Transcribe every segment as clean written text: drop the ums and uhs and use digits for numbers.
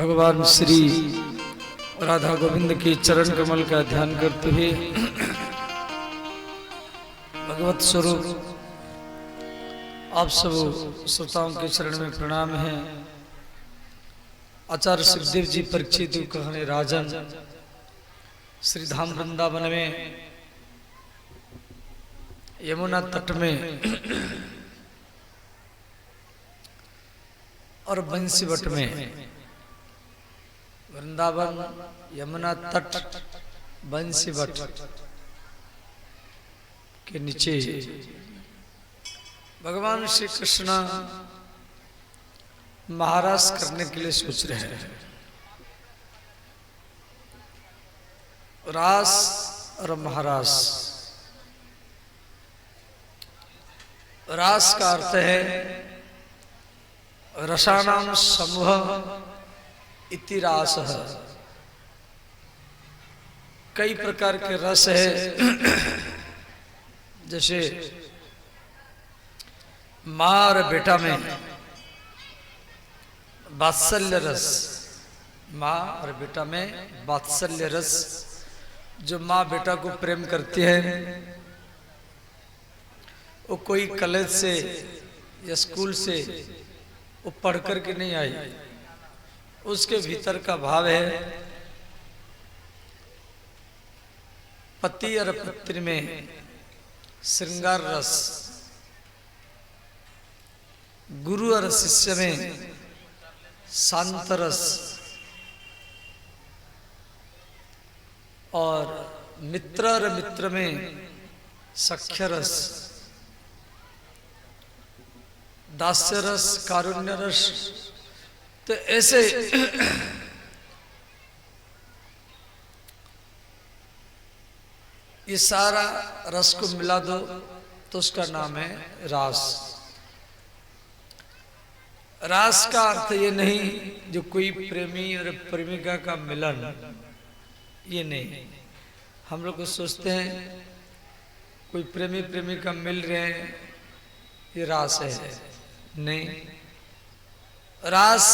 भगवान श्री राधा गोविंद के चरण कमल का ध्यान करते हुए भगवत स्वरूप आप सब श्रोताओं के चरण में प्रणाम है। आचार्य सुखदेव जी परीक्षित कहने राजन श्री धाम वृंदावन में यमुना तट में और बंसीवट में, वृंदावन यमुना तट बंसीवट के नीचे भगवान श्री कृष्ण महारास करने के लिए सोच रहे हैं। रास और महारास, रास का अर्थ है रसानाम समूह इति रास है। कई प्रकार के रस है, जैसे माँ और बेटा में वात्सल्य रस, माँ और बेटा में वात्सल्य रस, जो माँ बेटा को प्रेम करती है वो कोई कॉलेज से या स्कूल से वो पढ़ कर के नहीं आई, उसके भीतर का भाव है। पति और पत्नी में श्रृंगार रस, गुरु और शिष्य में शांत रस, और मित्र और मित्र में सख्य रस, दास्य रस, कारुण्य रस। तो ऐसे ये सारा रस को मिला दो तो उसका नाम है रास। रास का अर्थ ये नहीं जो कोई प्रेमी और प्रेमिका का मिलन, ये नहीं। हम लोग सोचते हैं कोई प्रेमी प्रेमिका मिल रहे हैं ये रास है, नहीं। रास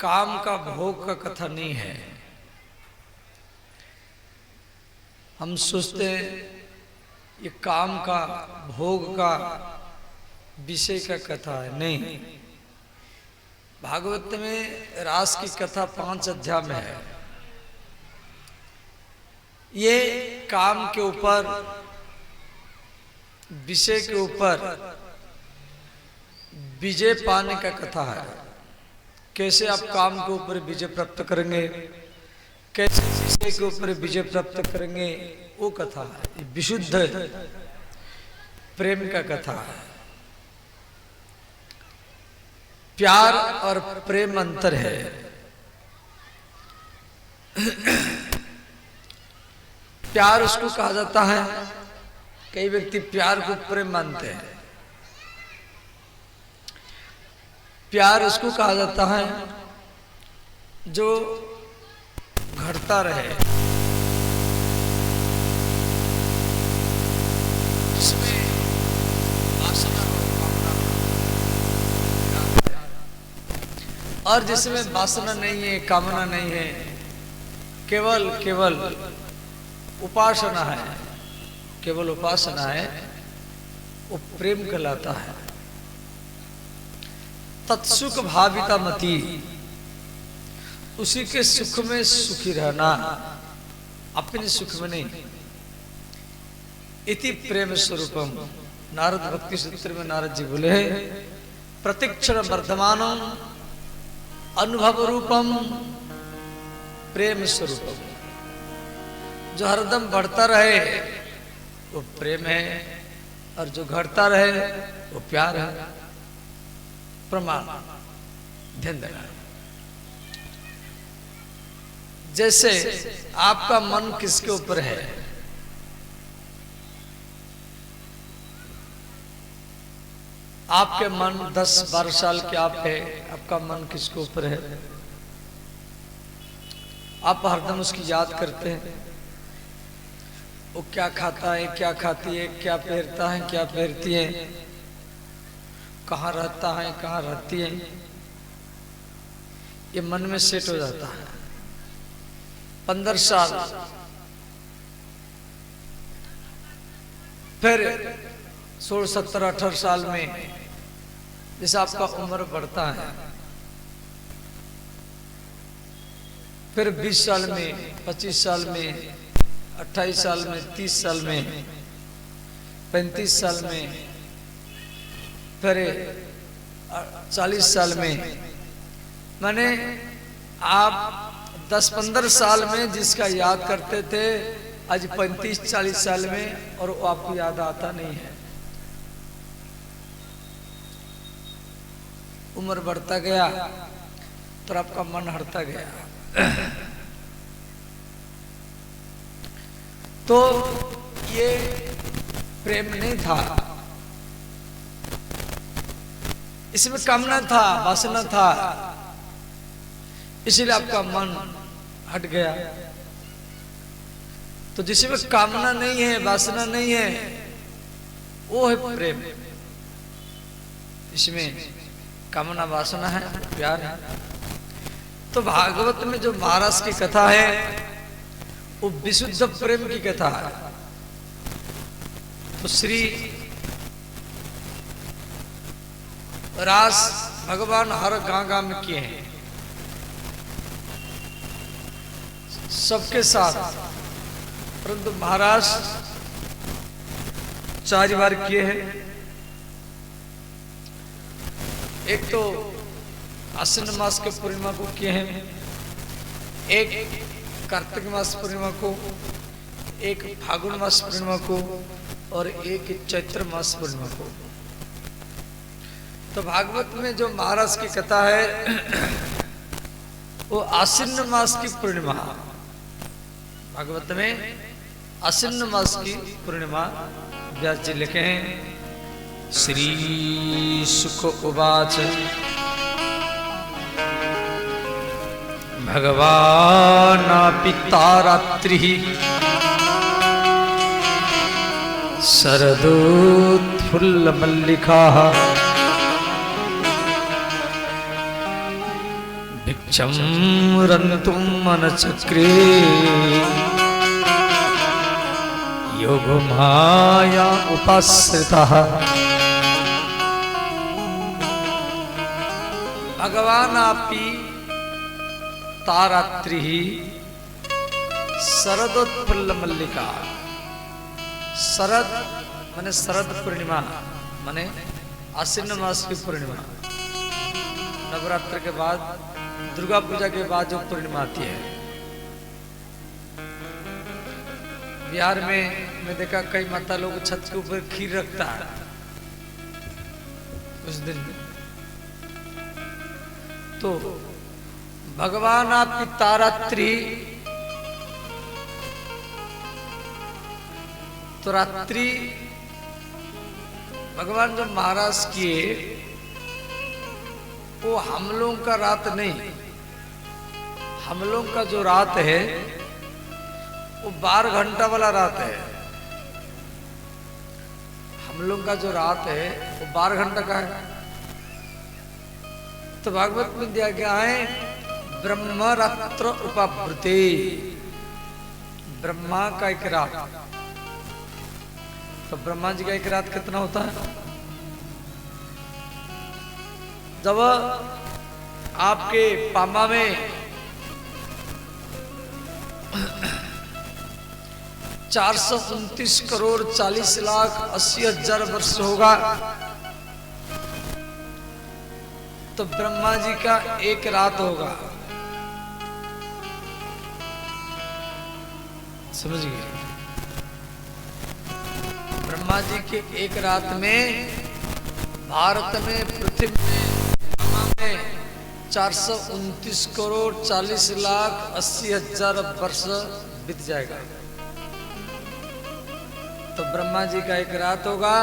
काम का भोग का कथा नहीं है। हम सोचते हैं ये काम का भोग का विषय का कथा है, नहीं। भागवत में रास की कथा 5 अध्याय में है। ये काम के ऊपर, विषय के ऊपर विजय पाने का कथा है। कैसे आप काम के ऊपर विजय प्राप्त करेंगे, कैसे विषय के ऊपर विजय प्राप्त करेंगे, वो कथा है। विशुद्ध प्रेम का कथा है। प्यार और प्रेम अंतर है। प्यार उसको कहा जाता है, कई व्यक्ति प्यार को प्रेम मानते हैं। प्यार उसको कहा जाता है जो घटता रहे, जिसमें वासना और जिसमें वासना नहीं है, कामना नहीं है, केवल उपासना है, केवल उपासना है, वो प्रेम कहलाता है। तत्सुख भाविता मति, उसी के सुख में सुखी रहना, अपने सुख में नहीं। इति प्रेम स्वरूपम। नारद भक्ति सूत्र में नारद जी बोले, प्रतिक्षण वर्धमानम अनुभव रूपम प्रेम स्वरूपम। जो हरदम बढ़ता रहे वो प्रेम है, और जो घटता रहे वो प्यार है। प्रमाण ध्यान देना। जैसे आपका मन किसके ऊपर है, आपके मन 10-12 साल के आप है, आपका मन किसके ऊपर है? आप हरदम उसकी याद करते हैं। वो क्या खाता है, क्या खाती है, क्या पहनता है, क्या पहनती है, कहाँ रहता है, कहाँ रहती है। ये मन में सेट हो जाता है। 15 साल, फिर 16, 17, 18 साल में जैसे आपका उम्र बढ़ता है, फिर 20 साल में, 25 साल में, 28 साल में, 30 साल में, 35 साल में, फिर 40 साल में, माने आप 10-15 साल में जिसका याद करते थे, आज 35-40 साल में और वो आपको याद आता नहीं है। उम्र बढ़ता गया तो आपका मन हटता गया। तो ये प्रेम नहीं था, इसमें कामना था, वासना था, इसलिए आपका मन हट गया। तो जिसमें कामना नहीं है, वासना नहीं है, वो है प्रेम। इसमें कामना वासना है, प्यार है। तो भागवत में जो महाराज की कथा है वो विशुद्ध प्रेम की कथा है। तो श्री रास भगवान हर गांव में किए हैं सबके साथ, परंतु महाराज 4 बार किए हैं। एक तो आश्विन मास के पूर्णिमा को किए हैं, एक कार्तिक मास पूर्णिमा को, एक फागुन मास पूर्णिमा को और एक चैत्र मास पूर्णिमा को। तो भागवत में जो महाराज की कथा है वो आश्विन मास की पूर्णिमा, भागवत में आश्विन मास की पूर्णिमा व्यास जी लिखे हैं। श्री शुक उवाच भगवानापि तारात्रिः शरदोत्फुल्लमल्लिकाः भिक्षं रन्तुं मनचक्रे योगमाया उपाश्रितः। भगवानापि तारात्रि शरदोत्फुल्ल मल्लिका। शरद माने शरद पूर्णिमा, माने आश्विन मास की पूर्णिमा, नवरात्र के बाद, दुर्गा पूजा के बाद जो पूर्णिमा आती है। बिहार में मैं देखा कई माता लोग छत के ऊपर खीर रखता है उस दिन। तो भगवान आपकी तारात्रि, तो रात्रि भगवान जो महाराज किए वो हम लोगों का रात नहीं, हम लोगों का जो रात है वो 12 घंटा वाला रात है। हम लोगों का जो रात है वो 12 घंटा का है। तो भागवत में दिया गया है ब्रह्म रात्र उपावृते, ब्रह्मा का एक रात। तो ब्रह्मा जी का एक रात कितना होता है? जब आपके पामा में 429 करोड़ 40 लाख 80 हजार वर्ष होगा, तो ब्रह्मा जी का एक रात होगा। समझ गए? ब्रह्मा जी के एक रात में भारत में, पृथ्वी में 429 करोड़ 40 लाख 80 हजार वर्ष बीत जाएगा। तो ब्रह्मा जी का एक रात होगा,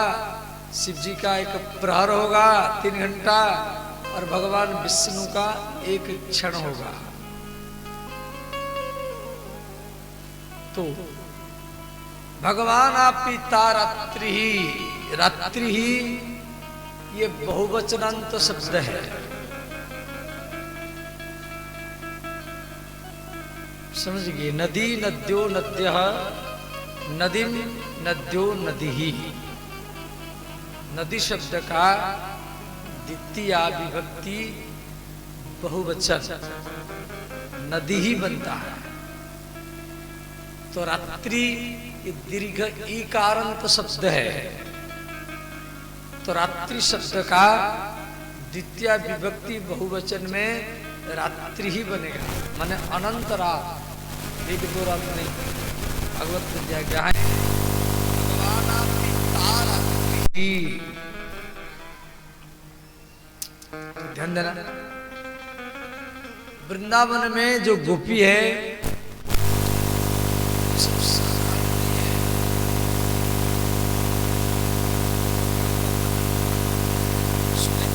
शिव जी का एक प्रहर होगा 3 घंटा, और भगवान विष्णु का एक क्षण होगा। तो भगवान आपकी तारात्रि ही, रात्रि ही ये बहुवचनांत शब्द है। समझ गए। नदी नद्यो नद्यः, नदीम नद्यो नदी ही। नदी शब्द का द्वितीय विभक्ति बहुवचन नदी ही बनता है। तो रात्रि दीर्घ ईकारांत शब्द है, तो रात्रि शब्द का द्वितीय विभक्ति बहुवचन में रात्रि ही बनेगा, माने अनंत रात, एक दो रात नहीं। भगवत विद्या क्या है? भगवान आपकी तारात्रि। ध्यान देना, वृंदावन में जो गोपी है सब साधारण नहीं है। सुने,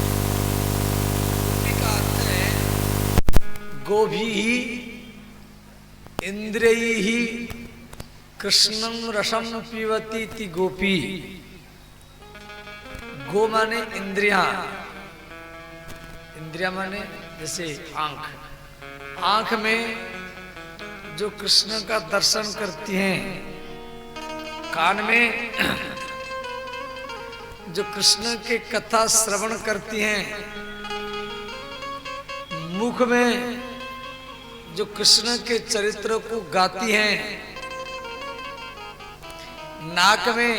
गोपी का अर्थ है गोभी इंद्रिय ही कृष्णं रसम पीवती ति गोपी। गो माने इंद्रियां, इंद्रिया माने जैसे आंख, आंख में जो कृष्ण का दर्शन करती हैं, कान में जो कृष्ण के कथा श्रवण करती हैं, मुख में जो कृष्ण के चरित्र को गाती हैं, नाक में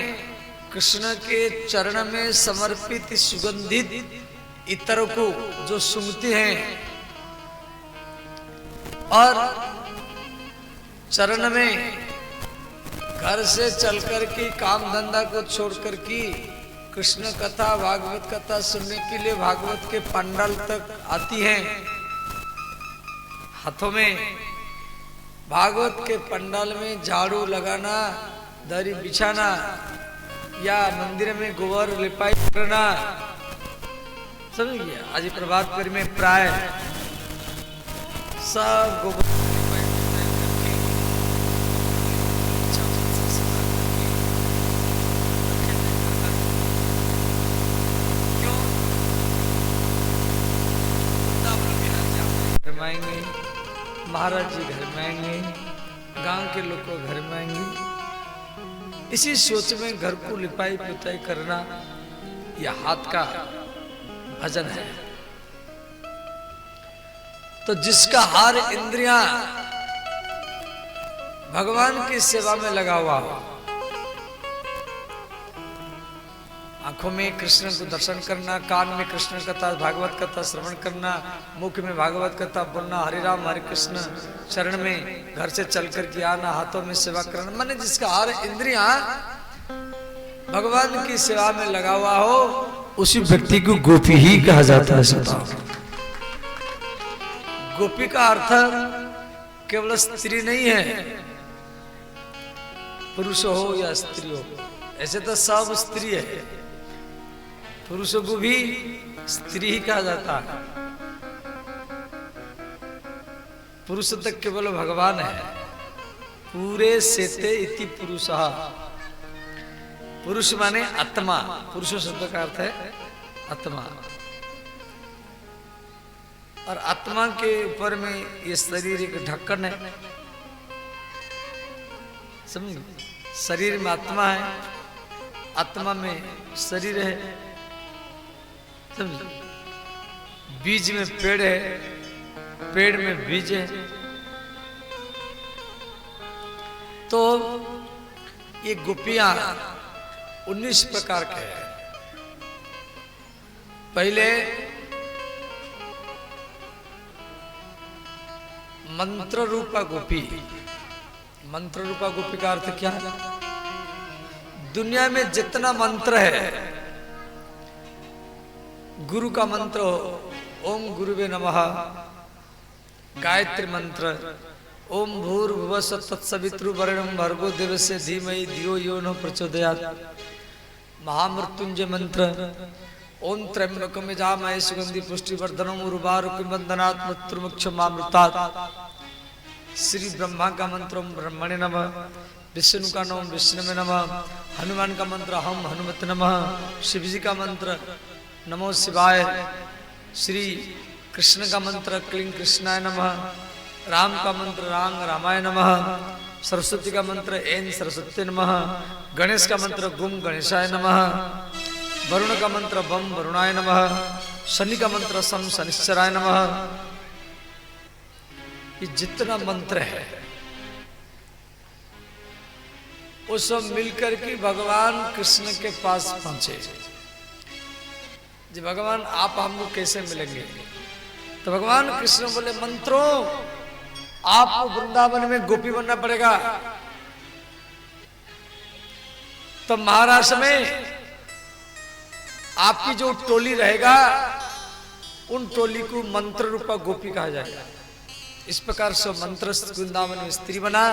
कृष्ण के चरण में समर्पित सुगंधित इत्र को जो सूंघती हैं, और चरण में घर से चलकर के काम धंधा को छोड़कर की कृष्ण कथा भागवत कथा सुनने के लिए भागवत के पंडाल तक आती हैं। हाथों में भागवत के पंडाल में झाड़ू लगाना, दरी बिछाना या मंदिर में गोबर लिपाई करना, समझ गया। आज प्रभात फेरी में प्राय सब गोबर आएंगे, महाराज जी घर में आएंगे, गांव के लोग को घर में आएंगे। इसी सोच में घर को लिपाई पुताई करना यह हाथ का भजन है। तो जिसका हर इंद्रियां भगवान की सेवा में लगा हुआ हो, आंखों में कृष्ण को दर्शन करना, कान में कृष्ण कथा भागवत कथा श्रवण करना, मुख में भागवत कथा बोलना, हरे राम हरे कृष्ण, चरण में घर से चल कर के आना, हाथों में सेवा करना, माने जिसका हर इंद्रियां भगवान की सेवा में लगा हुआ हो, उसी व्यक्ति को गोपी ही कहा जाता है। सता गोपी का अर्थ केवल स्त्री नहीं है, पुरुष हो या स्त्री हो। ऐसे तो सब स्त्री है, पुरुषों को भी स्त्री ही कहा जाता है। पुरुष तक केवल भगवान है। पूरे सेते इति पुरुषः, पुरुष माने आत्मा, पुरुष शब्द का अर्थ है आत्मा। और आत्मा के ऊपर में ये शरीर एक ढक्कन है, समझ। शरीर में आत्मा है, आत्मा में शरीर है, समझ। बीज में पेड़ है, पेड़ में बीज है। तो ये गोपियां 19 प्रकार के हैं। पहले मंत्र रूपा गोपी। मंत्र रूपा गोपी का अर्थ क्या है? दुनिया में जितना मंत्र है, गुरु का मंत्र हो, ओम गुरुवे नमः, गायत्री मंत्र, ओम भूर्भुवः तत्सवितुर्वरेण्यं भर्गो देवस्य धीमहि धियो यो नः प्रचोदयात्, महामृत्युंजय मंत्र, ओम त्र्यंबकं यजामहे सुगंधि पुष्टिवर्धनम् उर्वारुकं बन्धनात् मृत्युर्मुक्षमामृतात्। श्री ब्रह्मा का मंत्र ओम ब्रह्मणे नमः, विष्णु का नाम विष्णुवे नमः, हनुमान का मंत्र हम हनुमत नमः, शिव जी का मंत्र नमो शिवाय, श्री कृष्ण का मंत्र क्लीं कृष्णाय नमः, राम का मंत्र राम रामाय नमः, सरस्वती का मंत्र ऐं सरस्वती नमः, गणेश का मंत्र गुम गणेशाय नमः, वरुण का मंत्र बम वरुणाय नमः, शनि का मंत्र सम शनिश्चराय नमः। ये जितना मंत्र है वो सब मिलकर के भगवान कृष्ण के पास पहुंचे। जी भगवान आप हमको कैसे मिलेंगे? तो भगवान कृष्ण बोले मंत्रों आपको वृंदावन में गोपी बनना पड़ेगा। तो महाराष्ट्र में आपकी जो टोली रहेगा उन टोली को मंत्र रूपा गोपी कहा जाएगा। इस प्रकार से मंत्र वृंदावन में स्त्री बना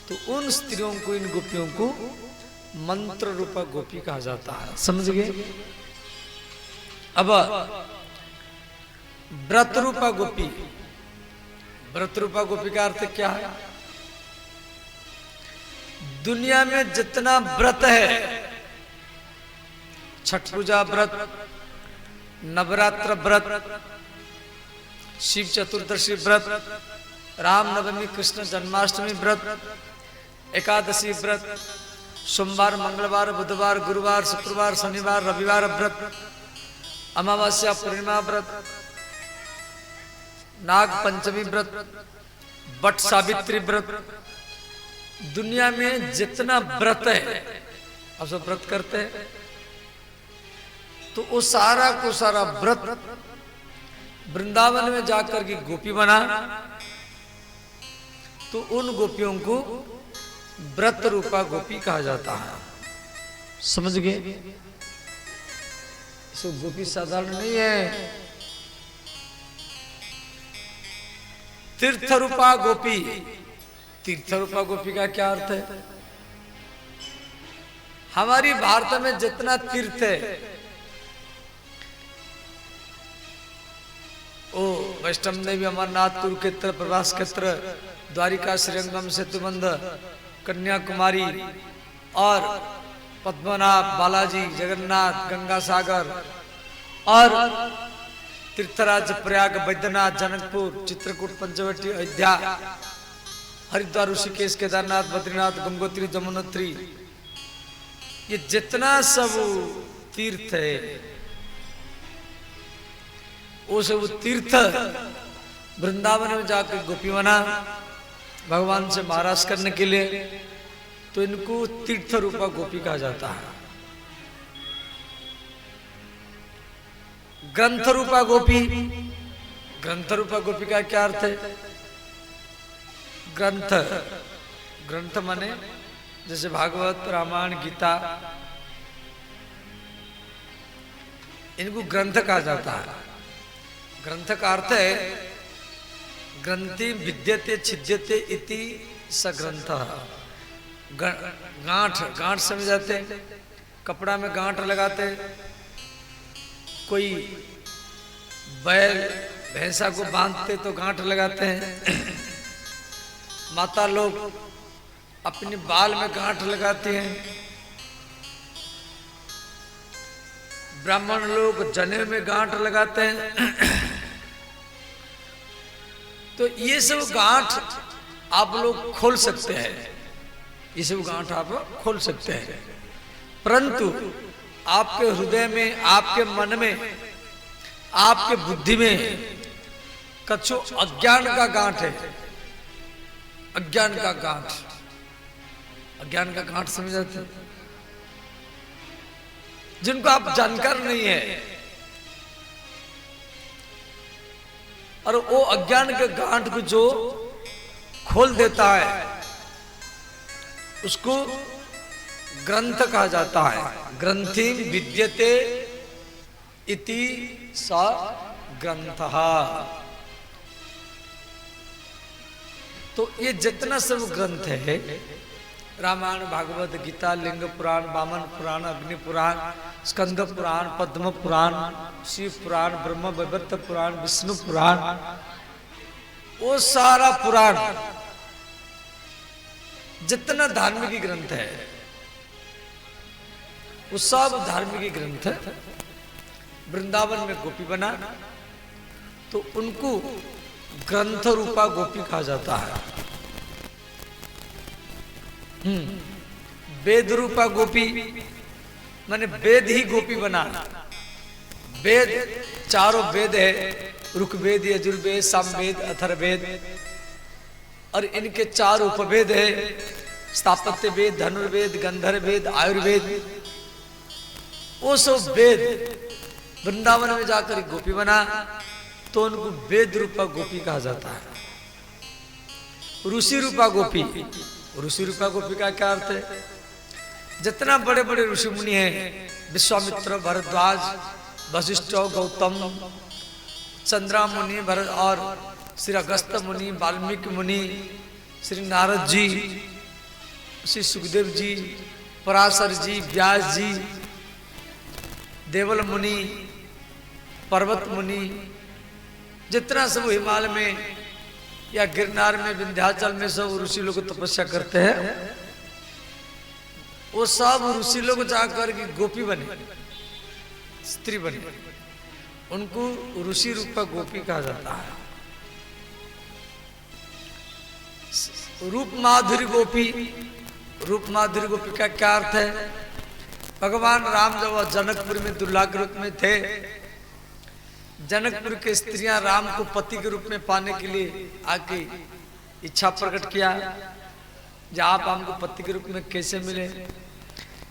तो उन स्त्रियों को इन गोपियों को मंत्र रूपा गोपी कहा जाता है। समझ गए? अब व्रत रूपा गोपी, व्रत रूपा गोपी का अर्थ क्या है? दुनिया में जितना व्रत है, छठ पूजा व्रत, नवरात्र व्रत, शिव चतुर्दशी व्रत, रामनवमी कृष्ण जन्माष्टमी व्रत, एकादशी व्रत, सोमवार मंगलवार बुधवार गुरुवार शुक्रवार शनिवार रविवार व्रत, अमावस्या पूर्णिमा व्रत, नाग पंचमी व्रत, बट सावित्री व्रत, दुनिया में जितना व्रत है अब सब व्रत करते हैं। तो वो सारा को सारा व्रत वृंदावन में जाकर के गोपी बना तो उन गोपियों को व्रत रूपा गोपी कहा जाता है। समझ गए? सो गोपी साधारण नहीं है। तीर्थ रूपा गोपी, तीर्थ रूपा गोपी का क्या अर्थ है? हमारी भारत में जितना तीर्थ है ओ वैष्णव देवी अमरनाथ कुरुक्षेत्र प्रवास क्षेत्र द्वारिका श्रीरंगम सेतुबंध कन्याकुमारी और पद्मनाभ बालाजी जगन्नाथ गंगा सागर और तीर्थराज प्रयाग बैद्यनाथ जनकपुर चित्रकूट पंचवटी अयोध्या हरिद्वार ऋषिकेश केदारनाथ बद्रीनाथ गंगोत्री जमुनोत्री, ये जितना सब तीर्थ है वो सब तीर्थ वृंदावन में जाकर गोपी बना भगवान से महाराज करने के लिए, तो इनको तीर्थ रूपा गोपी कहा जाता है। ग्रंथ रूपा गोपी, ग्रंथ रूपा गोपी का क्या अर्थ है? ग्रंथ, ग्रंथ माने जैसे भागवत रामायण गीता, इनको ग्रंथ कहा जाता है। ग्रंथ का अर्थ है ग्रंथि विद्यते छिद्यते इति स ग्रंथ। गांठ, गांठ समझ जाते हैं, कपड़ा में गांठ लगाते, कोई बैल भैंसा को बांधते तो गांठ लगाते हैं, माता लोग अपने बाल में गांठ लगाते हैं, ब्राह्मण लोग जनेऊ में गांठ लगाते हैं। तो ये सब गांठ आप लोग खोल सकते हैं, ये सब गांठ आप खोल सकते हैं, परंतु आपके हृदय में, आपके मन में, आपके बुद्धि में कछु अज्ञान का गांठ है। अज्ञान का गांठ, अज्ञान का गांठ समझ जाते हैं, जिनको आप जानकार नहीं है, और वो अज्ञान के गांठ को जो खोल देता है उसको ग्रंथ कहा जाता है। ग्रंथि विद्यते इति स ग्रंथः। तो ये जितना सब ग्रंथ है, रामायण भागवत गीता लिंग पुराण वामन पुराण अग्नि पुराण स्कंद पुराण पद्म पुराण शिव पुराण ब्रह्म वैवर्त पुराण विष्णु पुराण, वो सारा पुराण जितना धार्मिक ग्रंथ है वो सब धार्मिक ग्रंथ वृंदावन में गोपी बना तो उनको ग्रंथ रूपा गोपी कहा जाता है। वेद रूपा गोपी माने वेद ही गोपी बना। वेद चारों वेद है, ऋग्वेद, यजुर्वेद, सामवेद, अथर्ववेद, और इनके चार उपवेद है, स्थापत्य वेद, धनुर्वेद, गंधर्ववेद, आयुर्वेद। वो सब वेद वृंदावन में जाकर गोपी बना, तो उनको वेद रूपा गोपी कहा जाता है। ऋषि रूपा गोपी, ऋषि रूपा गोपी का क्या अर्थ है? जितना बड़े बड़े ऋषि मुनि हैं, विश्वामित्र, भरद्वाज, वशिष्ठ, गौतम, चंद्रा मुनि, भरत और श्री अगस्त मुनि, वाल्मीकि मुनि, श्री नारद जी, श्री सुखदेव जी, पराशर जी, व्यास जी, देवल मुनि, पर्वत मुनि, जितना सब हिमालय में या गिरनार में, विंध्याचल में सब ऋषि लोग तपस्या करते हैं, वो सब ऋषि लोग जाकर के गोपी बने, स्त्री बने, उनको ऋषि रूपा गोपी कहा जाता है। रूप माधुरी गोपी, रूप माधुरी गोपी का क्या अर्थ है? भगवान राम जब जनकपुर में दुल्हा के रूप में थे, जनकपुर के स्त्रियां राम को पति के रूप में पाने के लिए आके इच्छा प्रकट किया, जब आप हमको पति के रूप में कैसे मिले?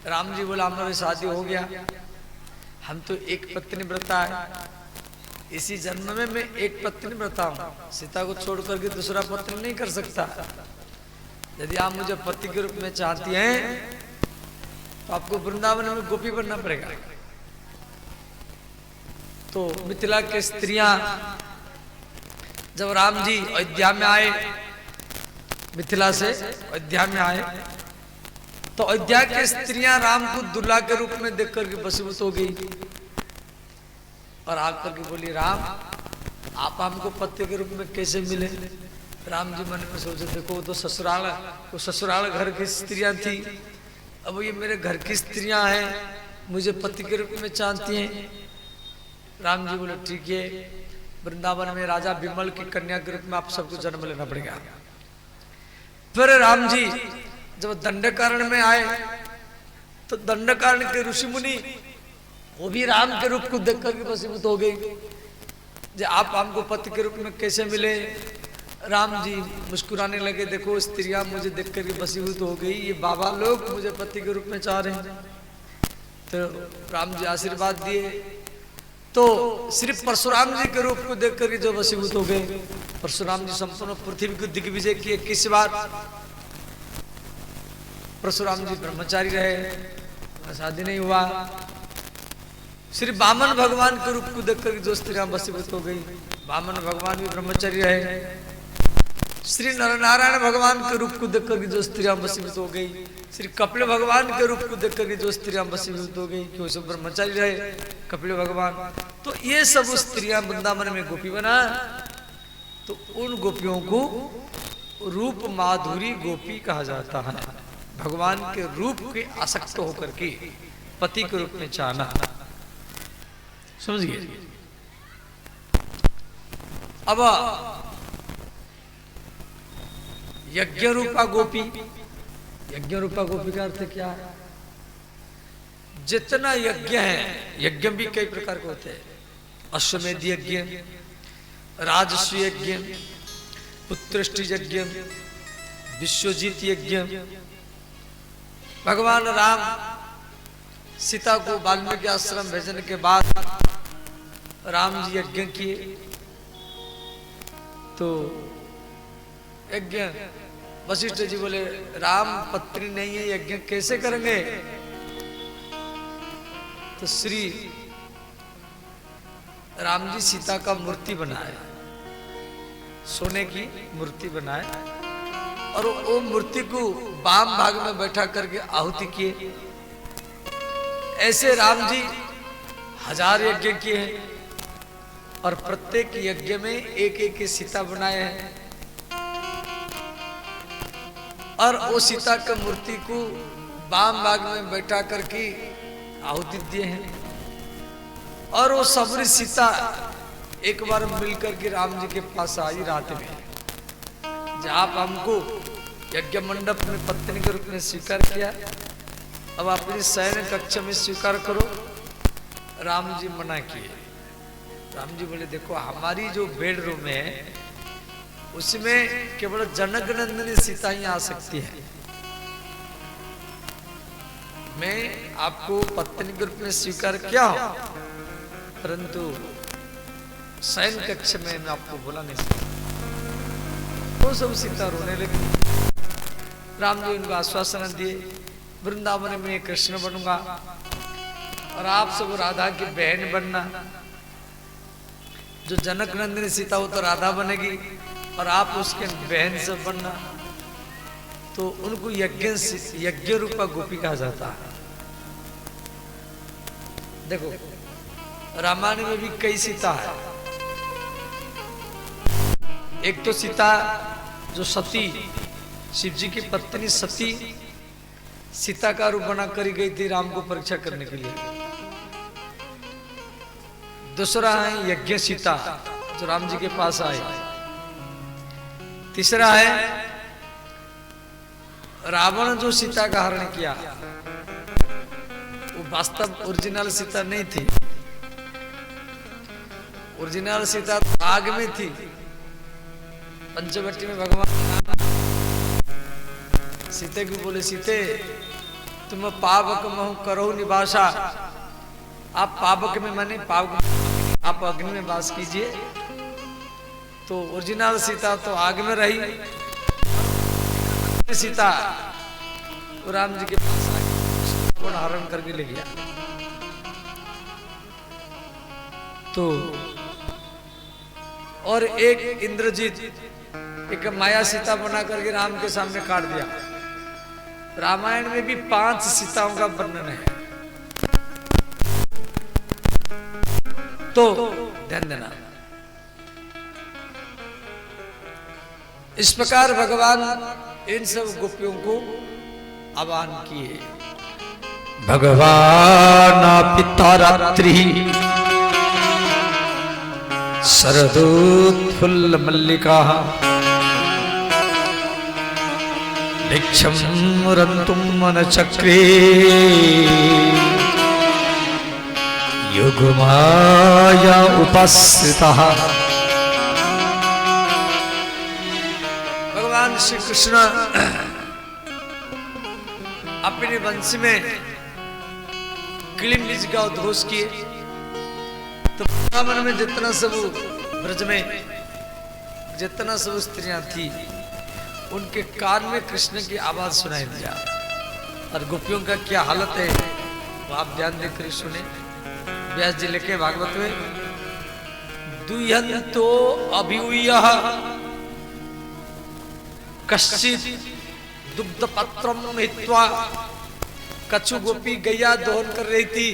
राम जी बोला हमारी शादी हो गया, हम तो एक पत्नी व्रता है, इसी जन्म में मैं एक पत्नी व्रता हूँ, सीता को छोड़ करके दूसरा पत्नी नहीं कर सकता। यदि आप मुझे पति के रूप में चाहती हैं तो आपको वृंदावन में गोपी बनना पड़ेगा। तो मिथिला के स्त्रियां जब राम जी अयोध्या में आए, मिथिला से अयोध्या में आए, तो अयोध्या के स्त्रियां राम को दुल्हा के रूप में देख करके वशीभूत हो गई और आकर के बोली, राम आप हमको पति के रूप में कैसे मिले? राम जी मन में सोचे, देखो वो तो ससुराल घर की स्त्रियां थी, अब ये मेरे घर की स्त्रियां हैं, मुझे पति के रूप में चाहती हैं। राम जी बोले ठीक है, वृंदावन में राजा विमल की कन्या के रूप में आप सबको जन्म लेना पड़ेगा। फिर राम जी जब दंडकारण्य में आए, तो दंडकारण्य के ऋषि मुनि वो भी राम के रूप को देख करके वशीभूत हो गई, जो आप हमको पति के रूप में कैसे मिले? राम जी मुस्कुराने लगे, देखो स्त्रियां मुझे देख करके वशीभूत हो गई, ये बाबा लोग मुझे पति के रूप में चाह रहे हैं। तो राम जी आशीर्वाद दिए, तो सिर्फ परशुराम जी के रूप को देख करके जो वशीभूत हो गए। परशुराम जी संपूर्ण पृथ्वी को दिग्विजय किए 21 बार। परशुराम जी ब्रह्मचारी रहे, शादी नहीं हुआ। श्री वामन भगवान के रूप को देख करके जो स्त्रियां वशीभूत हो गई, वामन भगवान भी ब्रह्मचारी रहे। श्री नरनारायण भगवान के रूप को देख करके जो स्त्रियां वशीभूत हो गई, श्री कपिल भगवान के रूप को देख करके जो स्त्रियां वशीभूत हो गई, क्यों सब ब्रह्मचारी रहे कपिल भगवान। तो ये सब स्त्रियां वृंदावन में गोपी बना, तो उन गोपियों को रूप माधुरी गोपी कहा जाता है। भगवान के रूप के आसक्त होकर के पति के रूप में चाहना, समझिए। अब यज्ञ रूपा गोपी, यज्ञ रूपा गोपी का अर्थ क्या है? जितना यज्ञ है, यज्ञ भी कई प्रकार के होते हैं, अश्वमेध यज्ञ, राजस्व यज्ञ, पुत्रष्टि यज्ञ, विश्वजीत यज्ञ। भगवान राम सीता को वाल्मीकि आश्रम भेजने के बाद राम जी यज्ञ किए, तो यज्ञ वशिष्ठ जी बोले, राम पत्नी नहीं है, यज्ञ कैसे करेंगे? तो श्री राम जी सीता का मूर्ति बनाए, सोने की मूर्ति बनाए, और वो मूर्ति को वाम भाग में बैठा करके आहुति किए। ऐसे राम जी 1000 यज्ञ किए हैं, और प्रत्येक यज्ञ में एक एक सीता बनाए हैं, और वो सीता के मूर्ति को वाम भाग में बैठा करके आहुति दिए हैं। और वो सबरी सीता एक बार मिलकर के राम जी के पास आई रात में, जब आप हमको यज्ञ मंडप में पत्नी के रूप में स्वीकार किया, अब अपनी शयन कक्ष में स्वीकार करो। राम जी मना किए। राम जी बोले देखो हमारी जो बेडरूम है उसमें केवल जनक नंदिनी सीता ही आ सकती है। मैं आपको पत्नी के रूप में स्वीकार किया हूं, परंतु शयन कक्ष में मैं आपको बोला नहीं सकता। वो सब सीता रोने लगी। राम जी उनको आश्वासन दिए, वृंदावन में कृष्ण बनूंगा और आप सब राधा की बहन बनना। जो जनक नंदिनी सीता हो तो राधा बनेगी और आप उसके बहन से बनना। तो उनको यज्ञ रूपा गोपी कहा जाता है। देखो रामायण में भी कई सीता है। एक तो सीता जो सती, शिव जी की पत्नी सती सीता का रूप बना करी गई थी राम को परीक्षा करने के लिए। दूसरा है यज्ञ सीता जो राम जी के पास आए। तीसरा है रावण जो सीता का हरण किया, वो वास्तव ओरिजिनल सीता नहीं थी। ओरिजिनल सीता आग में थी। पंचवटी में भगवान सीते को बोले सीते तुम पावक महु करो निवासा। आप पावक में माने पावक, आप अग्नि में वास कीजिए। तो ओरिजिनल सीता तो आग में रही। सीता तो राम जी के पास आई, हरण करके ले गया। तो और एक इंद्रजीत एक माया सीता बना करके राम के सामने काट दिया। रामायण में भी 5 सीताओं का वर्णन है। तो ध्यान देना। इस प्रकार भगवान इन सब गोपियों को आह्वान किए। भगवान पिता रात्रि शरदोत्फुल्ल मल्लिका भिक्षम रंतुम मन चक्रे युगमाया उपस्थिता। भगवान श्री कृष्ण अपने वंश में किलिम बीज का उद्घोष किए। तो वृंदावन में जितना सब ब्रज में जितना सब स्त्रियां थी उनके कान में कृष्ण की आवाज सुनाई दिया। और गोपियों का क्या हालत है वो आप ध्यान देकर सुने। व्यास जी लिखे भागवत में, दुह्यंतो अभियूयः कश्चित् दुग्ध पत्रम हित्वा। कछु गोपी गैया दोहन कर रही थी।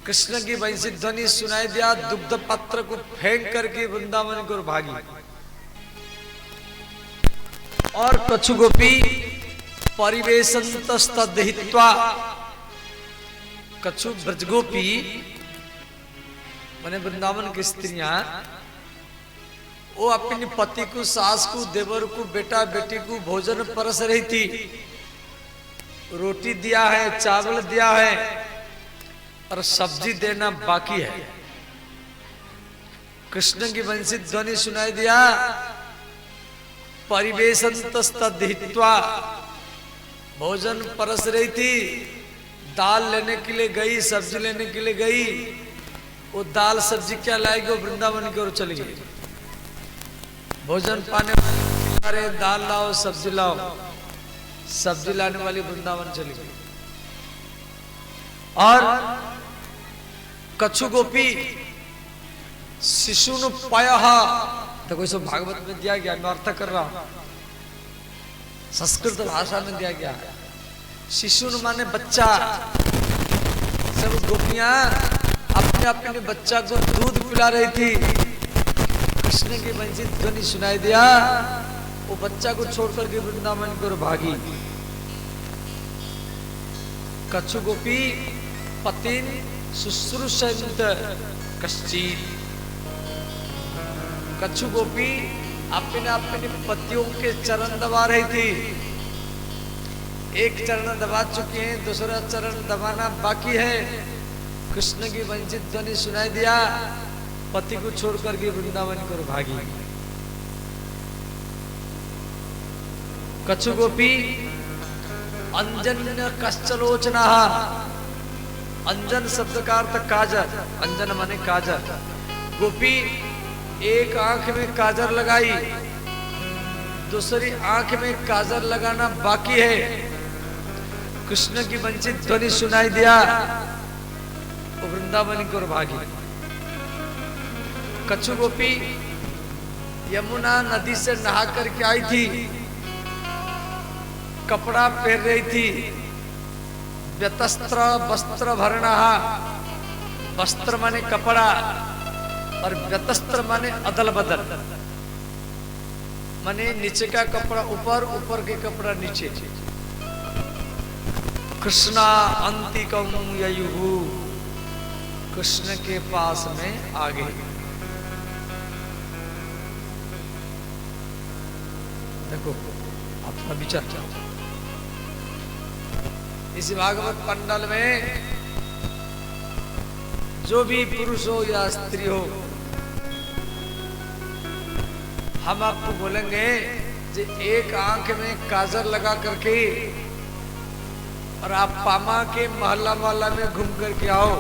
कृष्ण की वंशी ध्वनि सुनाई दिया, दुग्ध पत्र को फेंक करके वृंदावन को भागी। और कछु गोपी परिवेशंतस्तद्हित्वा। कछु ब्रजगोपी माने वृंदावन की स्त्रियां वो अपने पति को, सास को, देवर को, बेटा बेटी को भोजन परस रही थी। रोटी दिया है, चावल दिया है और सब्जी देना बाकी है। कृष्ण की वंशी ध्वनि सुनाई दिया, परिवेशंतस्तद्हित्वा। भोजन परस रही थी, दाल लेने के लिए गई, सब्जी लेने के लिए गई। वो दाल सब्जी क्या लाएगी, वो वृंदावन की ओर चली गई। भोजन पाने वाले अरे दाल लाओ, सब्जी लाओ, सब्जी लाने वाली वृंदावन चली गई। और कछु गोपी शिशुन पयः। तो कोई सब भागवत में दिया गया, मैं अर्थ कर रहा हूं, संस्कृत भाषा में दिया गया। शिशुन माने बच्चा। सब गोपियां अपने अपने बच्चा को दूध पिला रही थी। कृष्ण की वंशी ध्वनि सुनाई दिया, वो बच्चा को छोड़ करके वृंदावन की ओर भागी। कछु गोपी पतिन शुश्रूषयन्त कश्चित कछु गोपी अपने अपने पतियों के चरण दबा रही थी। एक चरण दबा चुके हैं, दूसरा चरण दबाना बाकी है। कृष्ण की वंचित ध्वनि सुनाई दिया, पति को छोड़कर के वृंदावन को भागी। कछु गोपी अंजन्य कश्चलोचना, अंजन शब्द का अर्थ काजर, अंजन माने काजर। गोपी एक आंख में काजर लगाई, दूसरी आंख में काजर लगाना बाकी है। कृष्ण की वंचित ध्वनि सुनाई दिया, वो वृंदावन की ओर भागी। कछु गोपी यमुना नदी से नहा करके आई थी, कपड़ा पहन रही थी। व्यतस्त्र वस्त्र भरणा, वस्त्र माने कपड़ा और व्यतस्त्र माने अदल बदल, माने नीचे का कपड़ा ऊपर, ऊपर के कपड़ा नीचे। कृष्णा अंतिकम ययुहु, कृष्ण के पास में आ गई। देखो अपना विचार चल। इस भागवत पंडल में जो भी पुरुष हो या स्त्री हो, हम आपको बोलेंगे कि एक आंख में काजल लगा करके और आप पामा के मोहल्ला मोहल्ला में घूम करके आओ,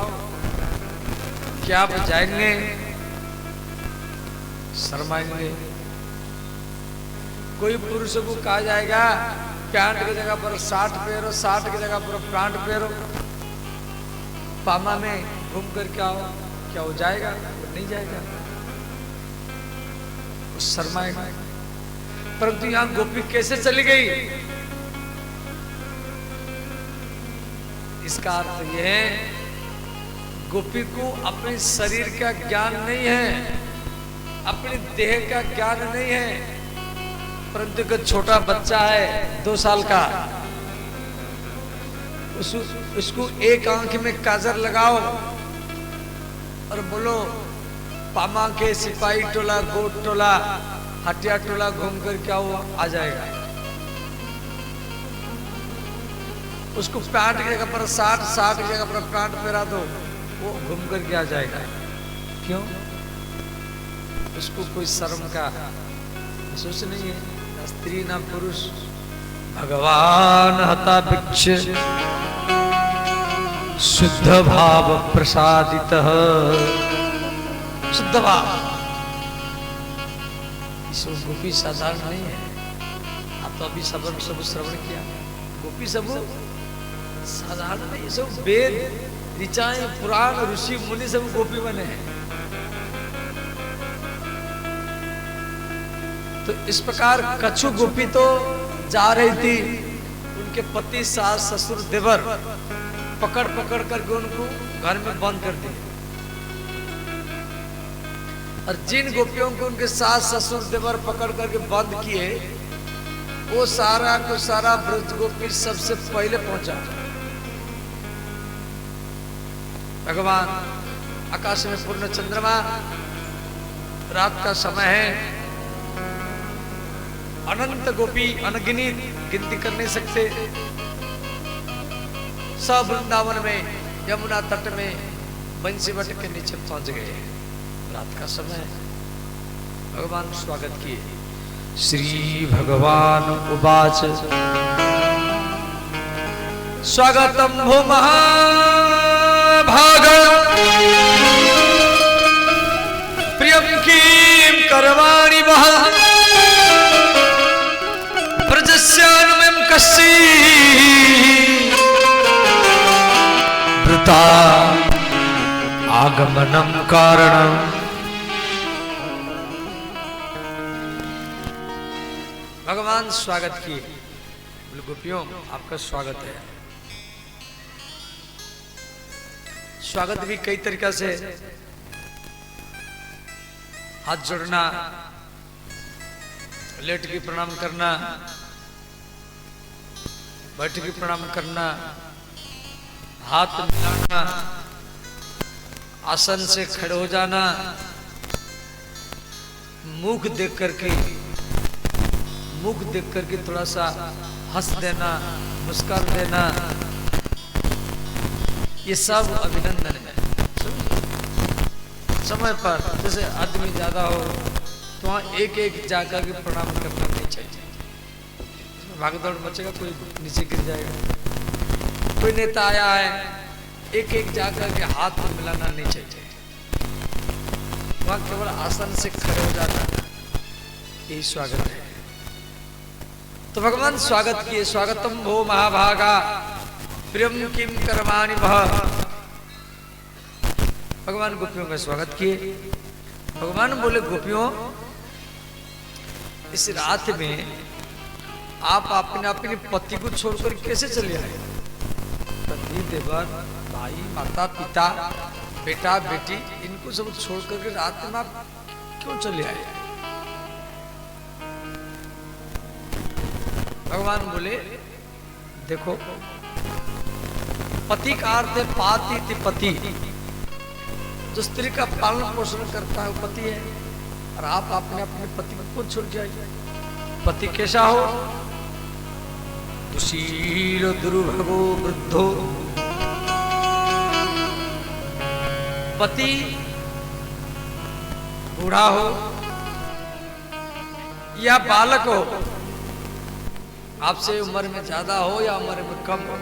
क्या आप जाएंगे? शर्माएंगे। कोई पुरुष को कहा जाएगा पैंट की जगह पर शर्ट पहनो, शर्ट की जगह पर पैंट पहनो, पामा में घूम करके आओ, क्या हो जाएगा? वो नहीं जाएगा, वो शर्माएगा। परंतु यहां गोपी कैसे चली गई? इसका अर्थ यह है गोपी को अपने शरीर का ज्ञान नहीं है, अपने देह का ज्ञान नहीं है। परंतु एक छोटा बच्चा है 2 साल का, उसको एक आंख में काजर लगाओ और बोलो पामा के सिपाही टोला, गोट टोला, हटिया टोला घूम कर क्या वो आ जाएगा। उसको पैंट की जगह पर शर्ट, शर्ट की जगह पर पैंट पहरा दो, वो घूम कर के आ जाएगा। क्यों? उसको कोई शर्म का महसूस नहीं है, ना स्त्री ना पुरुष। भगवान हता भिक्ष शुद्ध भाव प्रसादित, शुद्ध भाव। गोपी साधारण नहीं है। आप तो अभी सब श्रवण किया, गोपी सब साधारण नहीं, सब वेद ऋचाएं पुराण ऋषि मुनि सब गोपी बने हैं। तो इस प्रकार कछु गोपी तो जा रही थी, उनके पति सास ससुर देवर पकड़ पकड़ करके उनको घर में बंद कर दिए। और जिन गोपियों को उनके सास ससुर देवर पकड़ करके बंद किए, वो सारा को सारा ब्रज गोपी सबसे पहले पहुंचा। भगवान आकाश में पूर्ण चंद्रमा, रात का समय है, अनंत गोपी अनगिनत गिनती कर नहीं सकते, सब वृंदावन में यमुना तट में बंसी वट के नीचे पहुंच गए। रात का समय, भगवान स्वागत किए। श्री भगवान उवाच स्वागतम भो महाभाग प्रियम किम करवाणि वह ब्रजस्यानुमं कस्सी वृता आगमनम कारणम। भगवान स्वागत किए। बोले गोपियों आपका स्वागत है। स्वागत भी कई तरीका से, हाथ जोड़ना, लेट के प्रणाम करना, बैठ के प्रणाम करना, हाथ मिलाना, आसन से खड़े हो जाना, मुख देख करके थोड़ा सा हंस देना, मुस्कुरा देना, ये सब अभिनंदन है। समय पर जैसे आदमी ज्यादा हो तो वहाँ एक एक जाकर के प्रणाम करना नहीं चाहिए। भागदौड़ मचेगा, कोई नीचे गिर जाएगा। कोई नेता आया है, एक एक जाकर के हाथ में मिलाना नहीं चाहिए। वहाँ केवल आसन से खड़े हो जाना, यही स्वागत है। तो भगवान स्वागत किए। स्वागतम भो महाभागा प्रियम किम कर्माणि भः। भगवान गोपियों का स्वागत किए। भगवान बोले, गोपियों, इस रात में आप अपने पति को छोड़कर कैसे चले आए? पति, देवर, भाई, माता, पिता, बेटा, बेटी, इनको सब छोड़ करके रात में आप क्यों चले आए? भगवान बोले, देखो, पति का अर्थ है पाति पति। जो स्त्री का पालन पोषण करता है वो पति है। और आप अपने पति को छोड़ जाइए। पति कैसा हो? दुशील दुर्भगो वृद्धो। पति बूढ़ा हो या बालक हो, आपसे उम्र में ज्यादा हो या उम्र में कम हो,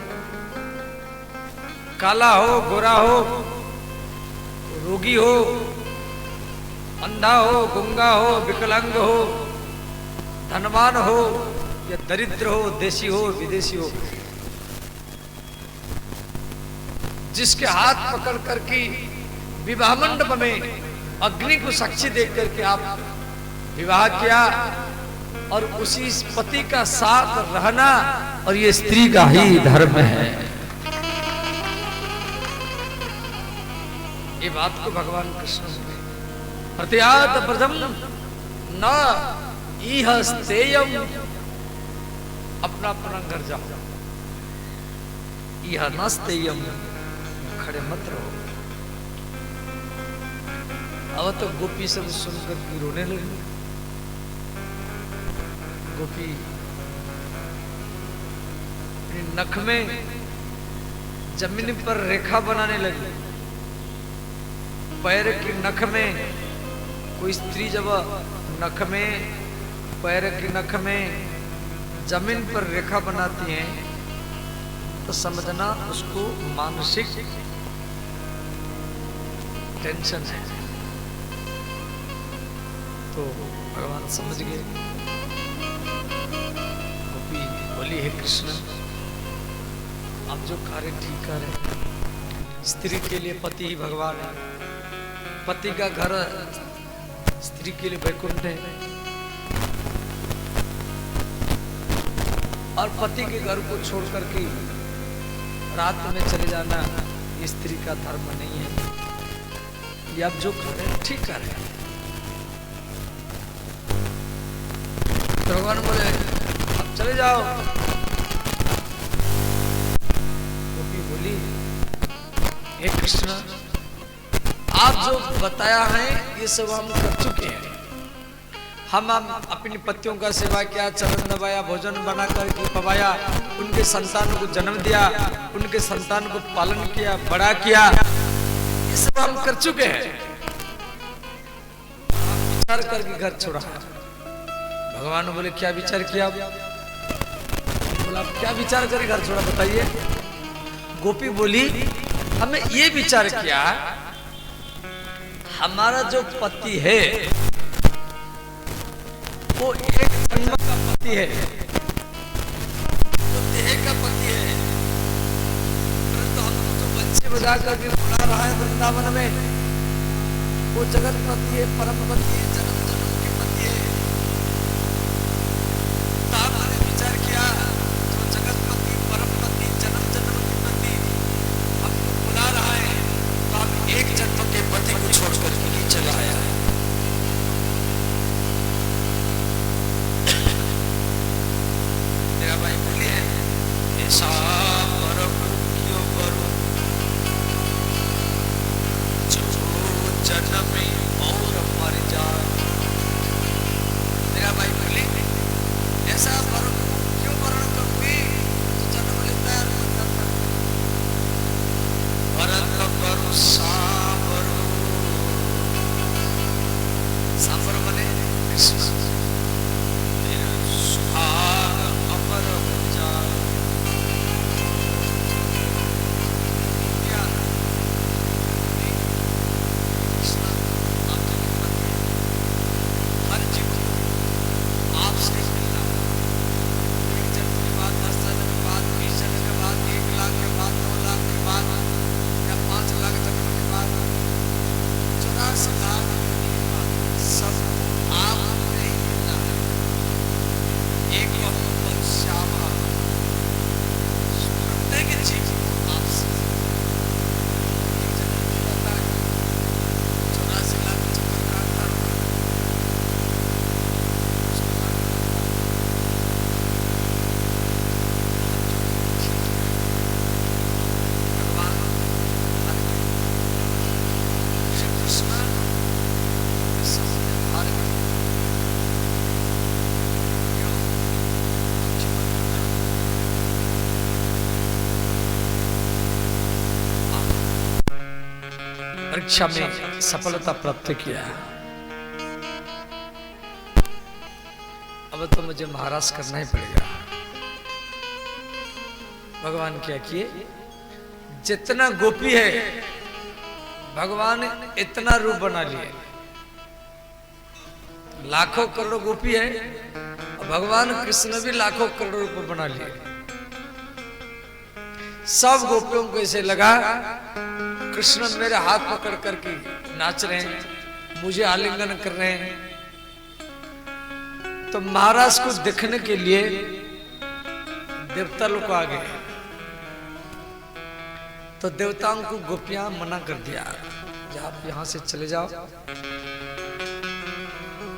काला हो, गोरा हो, रोगी हो, अंधा हो, गूंगा हो, विकलांग हो, धनवान हो या दरिद्र हो, देशी हो, विदेशी हो, जिसके हाथ पकड़ करके विवाह मंडप में अग्नि को साक्षी देख करके आप विवाह किया और उसी पति का साथ रहना, और ये स्त्री का ही धर्म है। ये बात को भगवान कृष्ण ने प्रत्यात प्रथम न इह स्तेयम। अपना घर जाओ, यह न स्तेयम, खड़े मत रहो। अब तो गोपी सब सुनकर के रोने लगी। गोपी नख में जमीन पर रेखा बनाने लगी। पैर की नख में, कोई स्त्री जब नख में, पैर की नख में जमीन पर रेखा बनाती है तो समझना उसको मानसिक टेंशन है। तो भगवान समझ गए। गोपी बोली, हे कृष्ण, आप जो कार्य ठीक कर रहे, स्त्री के लिए पति ही भगवान है। पति का घर स्त्री के लिए वैकुंठ है, और पति के घर को छोड़ करके रात में चले जाना ये स्त्री का धर्म नहीं है। ये आप जो कर रहे हैं ठीक कर रहे हैं। भगवान बोले, अब चले जाओ। गोपी बोली, हे कृष्ण, आप जो बताया है ये सब हम कर चुके हैं। हम अपनी पतियों का सेवा किया, चरण दबाया, भोजन बना करके पवाया, उनके संतानों को जन्म दिया, उनके संतान को पालन किया, बड़ा किया, ये सब हम कर चुके हैं। विचार करके घर छोड़ा। भगवान बोले, क्या विचार किया? बोला, क्या विचार करके घर छोड़ा, बताइए। गोपी बोली, हमें ये विचार किया, हमारा जो पति है वो एक जन्म का पति है, तो देह का पति है, परंतु हमको जो बच्चे बजा करके बुला रहा है वृंदावन में, वो जगत पति है, परम पति है, जन्म जन्म के पति है। तो हमने विचार किया, जो जगत पति, परम पति, जन्म जन्म के पति हमको बुला रहा है, तो हम एक जन्म के पति को छोड़ करके नहीं चला आया है। भाई बोलिए, ऐसा करो क्यों करो, जो जन्म और हमारी जान। मेरा भाई बोले ऐसा वर्ण क्यों वर्ण करूंगी तो जन्म लेता है भरत करो सांबरो। सांबर बने कृष्ण सुहाग अमर हो जाए। परीक्षा में सफलता प्राप्त किया। अब तो मुझे महाराज करना ही पड़ेगा। भगवान क्या किए, जितना गोपी है भगवान इतना रूप बना लिए। लाखों करोड़ गोपी है, भगवान कृष्ण भी लाखों करोड़ रूप बना लिए। सब गोपियों को ऐसे लगा कृष्ण मेरे हाथ पकड़ करके नाच रहे हैं, मुझे आलिंगन कर रहे हैं। तो महाराज को देखने के लिए देवता लोग आ गए। तो देवताओं को गोपियां मना कर दिया, आप यहां से चले जाओ,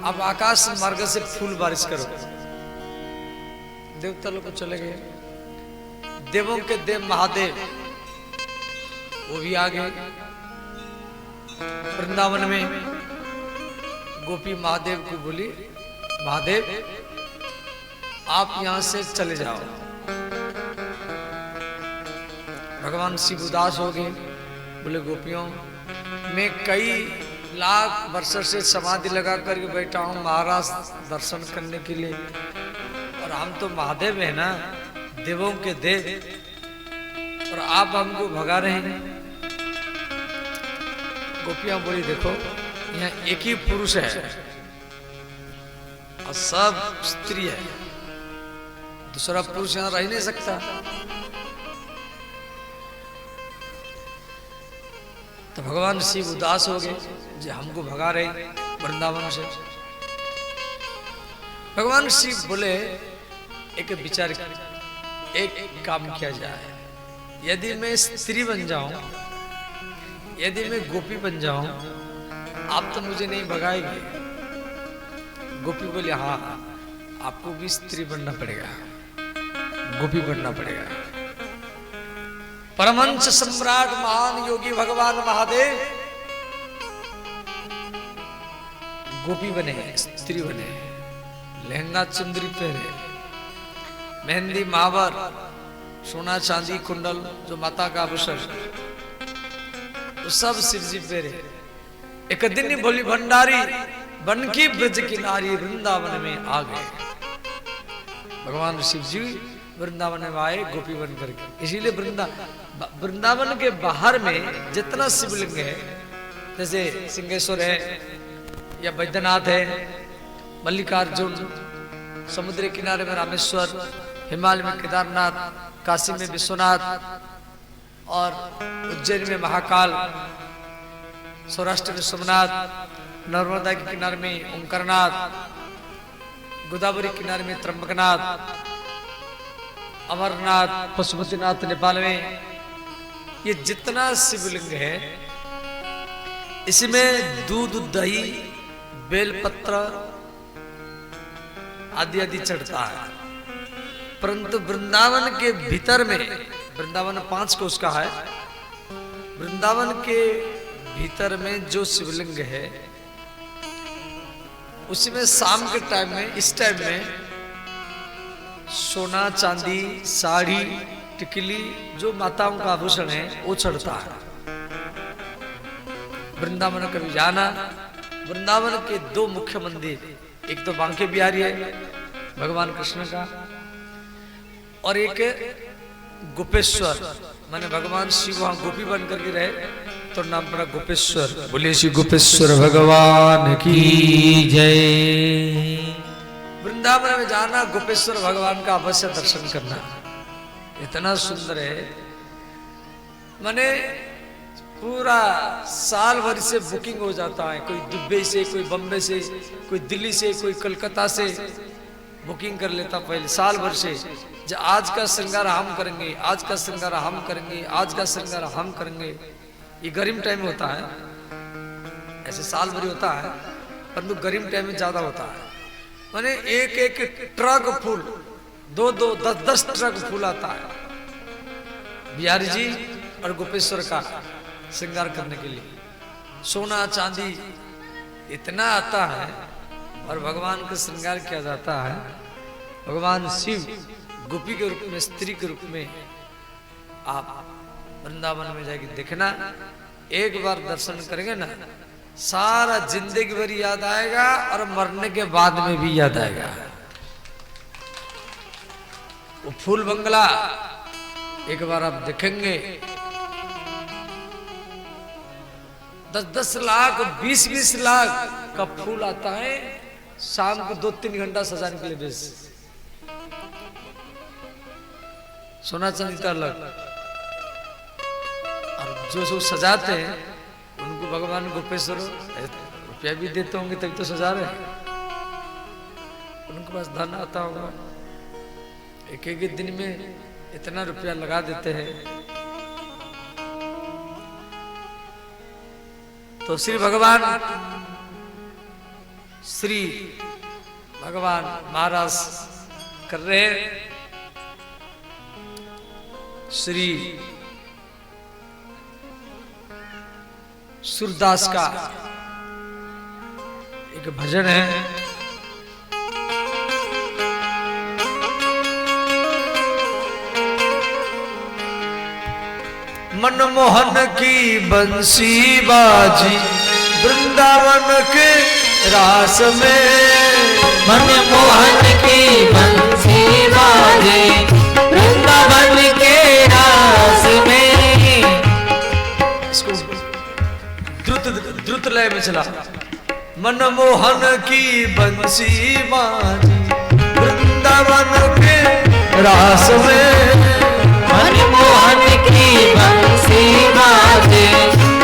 अब आकाश मार्ग से फूल बारिश करो। देवता लोग चले गए। देवों के देव महादेव वो भी आ गए। वृंदावन में गोपी महादेव को बोली, महादेव आप यहां से चले जाओ। भगवान शिव उदास हो गए, बोले गोपियों मैं कई लाख वर्ष से समाधि लगा करके बैठा हूं महाराज दर्शन करने के लिए, और हम तो महादेव है ना, देवों के देव, और आप हमको भगा रहे हैं। गोपियां बोली देखो यहाँ एक ही पुरुष है और सब स्त्री है, दूसरा पुरुष यहाँ रह नहीं सकता। तो भगवान शिव उदास हो गए, जो हमको भगा रहे वृंदावन से। भगवान शिव बोले एक विचार, एक काम किया जाए, यदि मैं स्त्री बन जाऊं, यदि मैं गोपी बन जाऊं, आप तो मुझे नहीं भगाएंगे। गोपी बोले हाँ आपको भी स्त्री बनना पड़ेगा, गोपी बनना पड़ेगा। परमहंस सम्राट महान योगी भगवान महादेव गोपी बने, स्त्री बने, लहंगा चुंदरी पहने, मेहंदी महावर, सोना चांदी कुंडल जो माता का आभूषण, तो सब शिव जी पेरे। एक दिन बोली भंडारी बन की ब्रज की नारी वृंदावन में आ गए। भगवान शिव जी वृंदावन में आए गोपी बन करके। इसीलिए वृंदावन के बाहर में जितना शिवलिंग है, जैसे सिंहेश्वर है या बैद्यनाथ है, मल्लिकार्जुन, समुद्र किनारे में रामेश्वर, हिमालय में केदारनाथ, काशी में विश्वनाथ, और उज्जैन में महाकाल, सौराष्ट्र में सोमनाथ, नर्मदा के किनारे में ओंकारनाथ, गोदावरी किनारे में त्र्यंबकनाथ, अमरनाथ, पशुपतिनाथ नेपाल में। ये जितना शिवलिंग है इसमें दूध दही बेलपत्र आदि आदि चढ़ता है, परंतु वृंदावन के भीतर में, वृंदावन 5 कोष का है, वृंदावन के भीतर में जो शिवलिंग है उसमें शाम के टाइम में, इस टाइम में सोना चांदी साड़ी टिकली जो माताओं का आभूषण है वो चढ़ता है। वृंदावन कभी जाना, वृंदावन के दो मुख्य मंदिर, एक तो बांके बिहारी है भगवान कृष्ण का, और एक गोपेश्वर, माने भगवान शिव वहां गोपी बन करके रहे तो नाम पड़ा गोपेश्वर। बोले श्री गोपेश्वर भगवान की जय। वृंदावन में जाना, गोपेश्वर भगवान का अवश्य दर्शन करना, इतना सुंदर है। माने पूरा साल भर से बुकिंग हो जाता है, कोई दुबई से, कोई बम्बे से, कोई दिल्ली से, कोई कलकत्ता से बुकिंग कर लेता पहले साल भर से। आज का श्रृंगार हम करेंगे, आज का श्रृंगार हम करेंगे, आज का श्रृंगार हम करेंगे। ये गर्म टाइम में होता है, ऐसे साल भर होता है, परंतु गर्म टाइम में ज्यादा होता है। माने एक एक ट्रक फूल, 2-2, 10-10 ट्रक फूल आता है बिहारी जी और गोपेश्वर का श्रृंगार करने के लिए। सोना चांदी इतना आता है और भगवान का श्रृंगार किया जाता है। भगवान शिव गोपी के रूप में, स्त्री के रूप में आप वृंदावन में जाके देखना, एक बार दर्शन करेंगे ना, सारा जिंदगी भर याद आएगा और मरने के बाद में भी याद आएगा। वो फूल बंगला एक बार आप देखेंगे, 10-10 लाख 20-20 लाख का फूल आता है, शाम को 2-3 घंटा सजाने के लिए बेस। सोना चांदी का अलग, और जो सजाते हैं उनको भगवान गोपेश्वर रुपया भी देते होंगे तभी तो सजा रहे हैं। उनके पास धन आता होगा, एक एक दिन में इतना रुपया लगा देते हैं। तो श्री भगवान महाराज कर रहे हैं श्री सूरदास का एक भजन है। मनमोहन की बंसी बाजी वृंदावन के रास में, मनमोहन की बंसी बाजी वृंदावन के रास में। इसको द्रुत लय में चला। मनमोहन की बंसी बाजी वृंदावन के रास में, मनमोहन की बंसी बाजे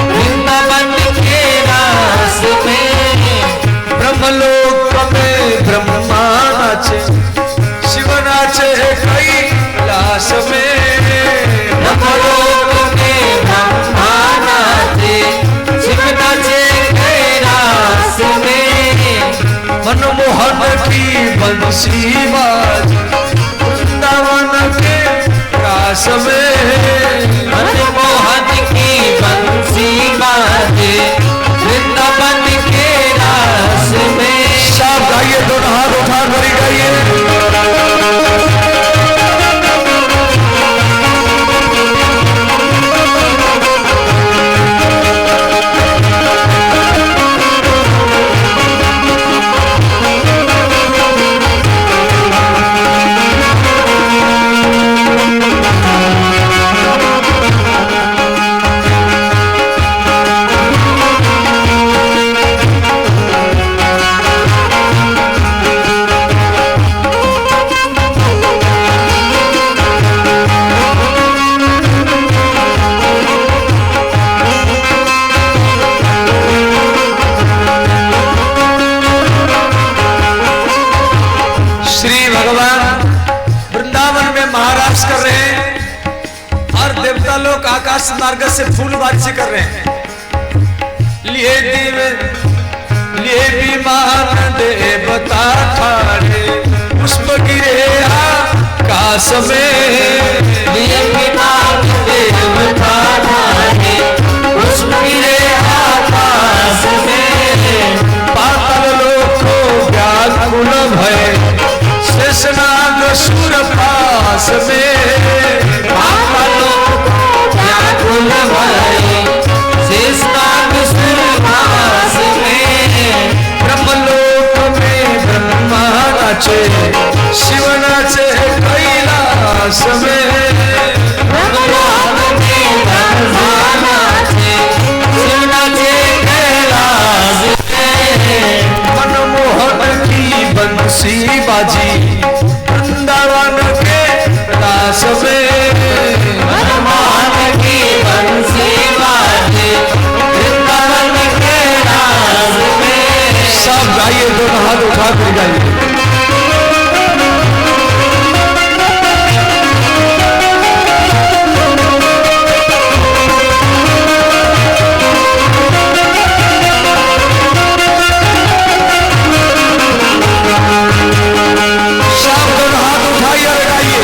वृंदावन के रास में। ब्रह्मलोक में ब्रह्मा नाचे, शिव नाचे कैलाश में। ब्रह्मलोक में ब्रह्मा नाचे, शिव नाचे कैलाश में। मनमोहन की बंसी बाजी वृंदावन के रास में, मनमोहन की बंसी बाजे वृंदावन के रास में। सब गाइए, दोनों हाथ उठा कर गाइए। कर रहे हैं और देवता लोग आकाश मार्ग से फूल बारिश कर रहे हैं। लिए विमान देवता ठाणे पुष्प गिरे आकाश में। लिए विमान देवता ठाणे पुष्प गिरे बंसी बाजी वृंदावन के रास में मनमोहन की बंसी बाजे वृंदावन के रास में। सब गाइए, दोनों हाथ उठा कर गाइए। सब दोनों हाथ उठाइए और गाइए।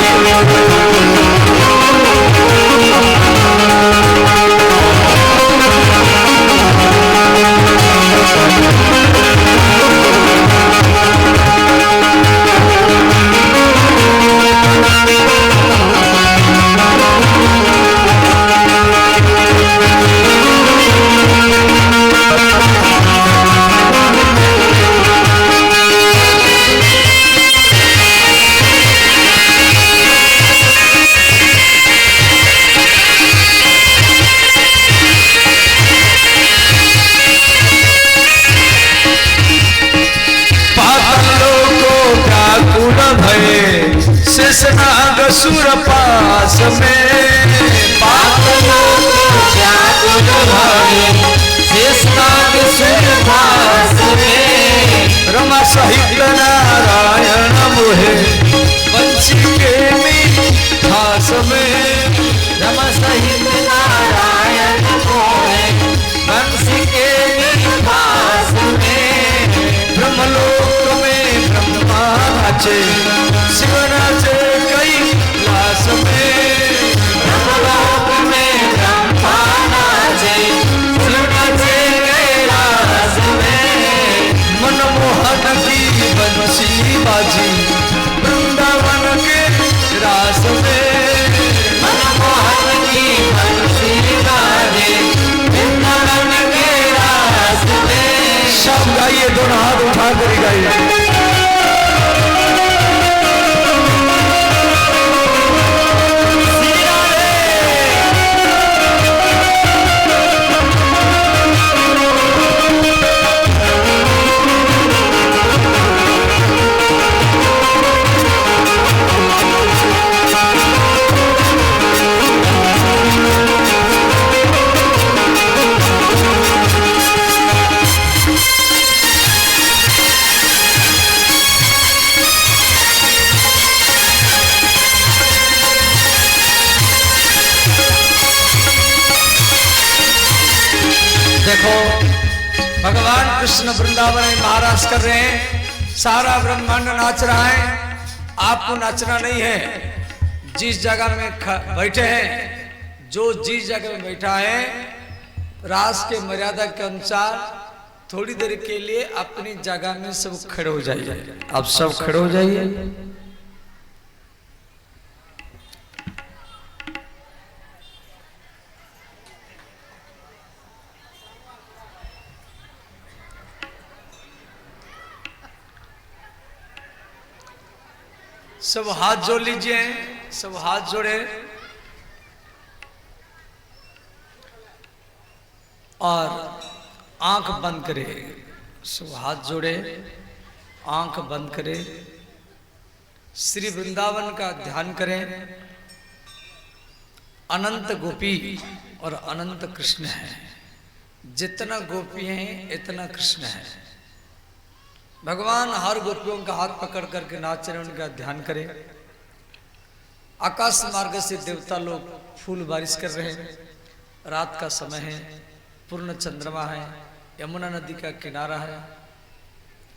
शेषनाग सुर पास में शेषनाग सुर पास में। रमा सहित नारायण मोहे बंसी के मीठास में। रमा सहित नारायण मोहे बंसी के मीठास में। ब्रह्मलोक में ब्रह्मा नाचे शिव नाचे कैलाश में। ब्रह्मलोक में ब्रह्मा नाचे शिव नाचे कैलाश में। मनमोहन की बंसी बाजी वृंदावन के रास में। मनमोहन की बंसी बाजे वृंदावन के रास में। सब गाइए, दोनों हाथ उठा कर गाइए। देखो भगवान कृष्ण वृंदावन में महाराज कर रहे हैं, सारा ब्रह्मांड नाच रहा है, आपको नाचना नहीं है। जिस जगह में बैठे हैं, जो जिस जगह में बैठा है, रास के मर्यादा के अनुसार थोड़ी देर के लिए अपनी जगह में सब खड़े हो जाइए। आप सब खड़े हो जाइए। सब हाथ जोड़ लीजिए, सब हाथ जोड़े और आंख बंद करे। सब हाथ जोड़े, आंख बंद करे, श्री वृंदावन का ध्यान करें। अनंत गोपी और अनंत कृष्ण है। जितना गोपी हैं इतना कृष्ण है। भगवान हर गोपियों का हाथ पकड़ करके नाच रहे, उनका ध्यान करें। आकाश मार्ग से देवता लोग फूल बारिश कर रहे हैं। रात का समय है, पूर्ण चंद्रमा है, यमुना नदी का किनारा है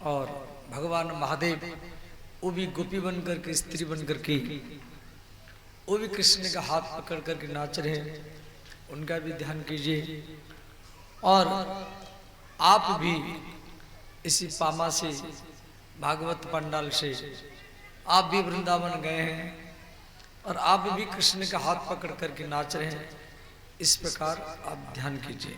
और भगवान महादेव वो भी गोपी बनकर के, स्त्री बनकर के, वो भी कृष्ण का हाथ पकड़ करके नाच रहे हैं। उनका भी ध्यान कीजिए। और आप भी इसी पामा से, भागवत पंडाल से आप भी वृंदावन गए हैं और आप भी कृष्ण का हाथ पकड़ करके नाच रहे हैं। इस प्रकार आप ध्यान कीजिए।